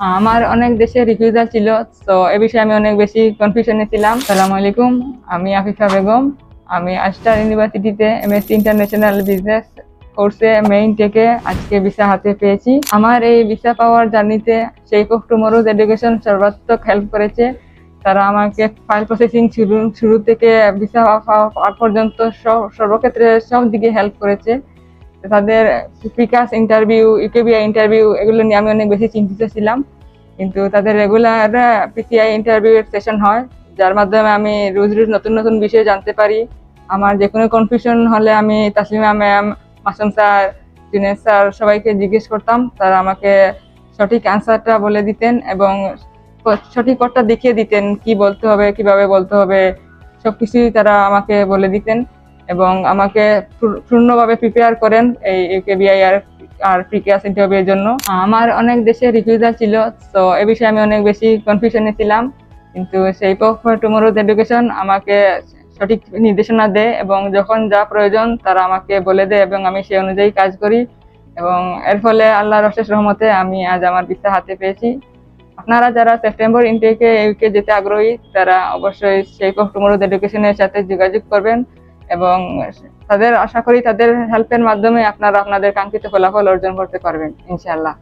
আমার অনেক দেশে রিফিউজাল ছিল। তো এ বিষয়ে আমি অনেক বেশি কনফিউশনে ছিলাম। আসসালামু আলাইকুম, আমি আফিফা বেগম। আমি আস্টার ইউনিভার্সিটিতে এমএসসি ইন্টারন্যাশনাল বিজনেস কোর্সে মেইন থেকে আজকে ভিসা হাতে পেয়েছি। আমার এই ভিসা পাওয়ার জার্নিতে শেপ অফ টুমরোজ এডুকেশন সর্বাত্মক হেল্প করেছে। তারা আমাকে ফাইল প্রসেসিং শুরু থেকে ভিসা পাওয়া পর্যন্ত সর্বক্ষেত্রে সব দিকে হেল্প করেছে। তাদের ফিকাস ইন্টারভিউ, ইউকেবিআই ইন্টারভিউ এগুলো নিয়ে আমি অনেক বেশি চিন্তিত ছিলাম, কিন্তু তাদের রেগুলার পিসিআই ইন্টারভিউ সেশন হয়, যার মাধ্যমে আমি রোজ রোজ নতুন নতুন বিষয় জানতে পারি। আমার যে কোনো কনফিউশন হলে আমি Taslima ma'am, Masum sir, Juned sir সবাইকে জিজ্ঞেস করতাম। তারা আমাকে সঠিক অ্যান্সারটা বলে দিতেন এবং সঠিক পথটা দেখিয়ে দিতেন, কি বলতে হবে, কিভাবে বলতে হবে, সবকিছুই তারা আমাকে বলে দিতেন এবং আমাকে পূর্ণভাবে প্রিপেয়ার করেন এই ইউকেবিআই আর প্রিক্লাস ইন্টারভিউ এর জন্য। আমার অনেক দেশে রিফিউজাল ছিল। তো এ বিষয়ে আমি অনেক বেশি কনফিউশনে ছিলাম, কিন্তু শেপ অফ টুমরোজ এডুকেশন আমাকে সঠিক নির্দেশনা দেয় এবং যখন যা প্রয়োজন তারা আমাকে বলে দেয় এবং আমি সেই অনুযায়ী কাজ করি এবং এর ফলে আল্লাহর অশেষ রহমতে আমি আজ আমার ভিসা হাতে পেয়েছি। আপনারা যারা সেপ্টেম্বর ইনটেকে ইউকে যেতে আগ্রহী তারা অবশ্যই শেপ অফ টুমরোজ এডুকেশনের সাথে যোগাযোগ করবেন এবং তাদের আশা করি তাদের হেল্পের মাধ্যমে আপনারা আপনাদের কাঙ্ক্ষিত ফলাফল অর্জন করতে পারবেন ইনশাআল্লাহ।